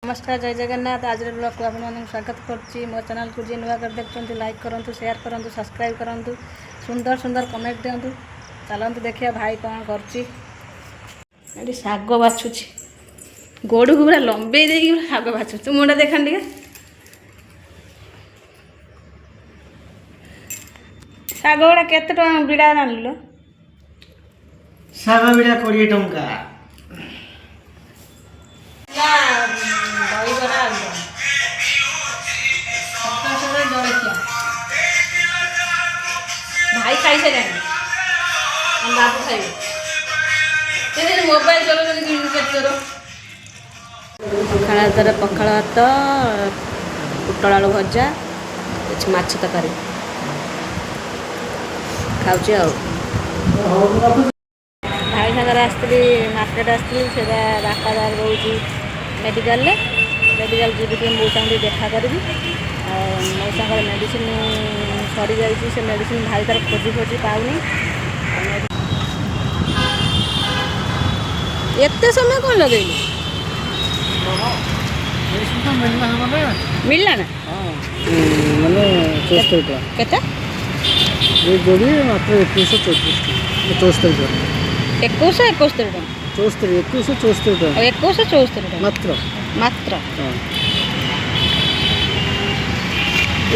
नमस्कार जय जगन्नाथ। आज ब्लॉग को आपन स्वागत करछि। मो चैनल को जे नुआ कर देखते लाइक करंतु, शेयर करंतु, सब्सक्राइब करंतु, सुंदर सुंदर कमेंट दियंतु। चलंतु देखिया भाई कौन करछि। एडी साग बाछुछि, गोड़ को पूरा लंबे देकी पूरा साग बाछुछि। मुंडा देखन ଟିକେ साग गुड़ा केते टका बिड़ा आनलो? साग बिड़ा 20 टंका। भाई खाई से हम बाबू खाइबे तेरे मोबाइल चलो करो पखाड़ तर पखाड़ भात, पुटल आलू भजा, माछ तरकारी खाऊची आ भाई सागर आसती मार्केट आसती से रास्ता रोज मेडिकल मेडिकल जी मौसा देखा करी मौसा मेडिसिन सरी जाइए से मेडिसिन भाई तार खोजी खोजी पाऊनी। एते समय कौन लगे मिलला ना माने 74 टका केते ये जोड़ी मात्र 2174 टका 2171 टका 2174 टका 2174 टका मात्र मात्र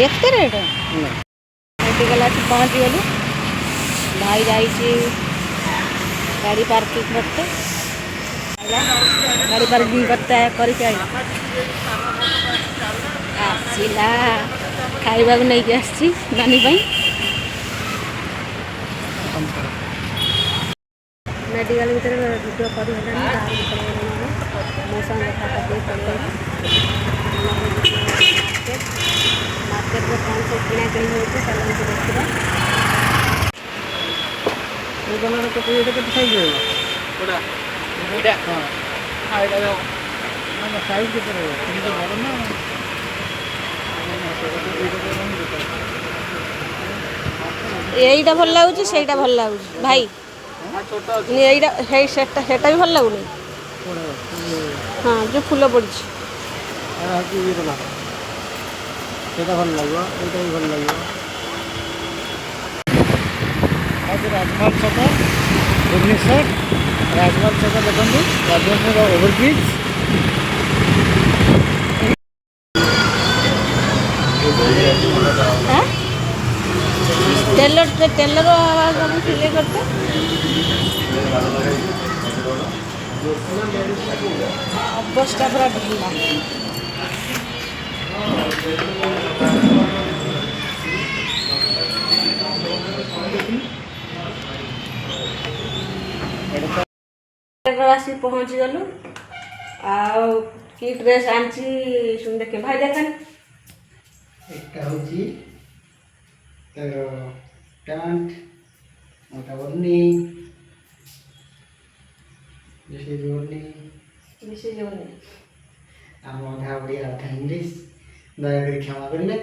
एते रेट मेडिकल आसी पहुँची गलु। भाई जाइए गाड़ी पार्किंग करते गाड़ी पार्किंग करते करके आसला खाइबा को नहीं आसी नानी भाई मेडिकल भीतर वीडियो कर मौसम देखा मार्केट में कौन सब किଣା किणी होती चलते देखा यहीटा भल लगुच से भल लगुच भाई सेटा भी भल लगुनि। हाँ जो फूल पड़ी भल लगे भल लगे राजमहल छक भुवनेश्वर राजमहल छक देखो राजमहल ओवरब्रिज टेलर सिलाई करते अवस्था पूरा ढीला आसी पहुँची गलु आउ कि ड्रेस आनी सुन देखे भाई देखन एक होची तर पैंट मोटा ओढ़नी विशेष जोड़नी आम अधा ओडिया अधा इंग्लिश दयाकोरी क्षमा करेंगे।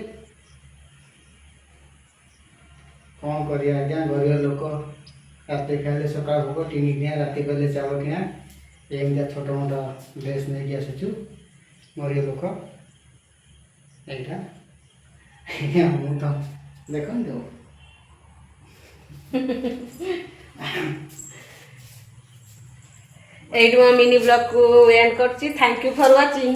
कौन करिया आज्ञा गरीब लोक राति खाइले सका भोग टिनी किना राति कले चावल किना एमती छोट मोटा ड्रेस नहीं आसुचु गरीब लोक यहाँ मुझे तो देखो एट मिनी ब्लॉग को एंड करछि। Thank you for watching.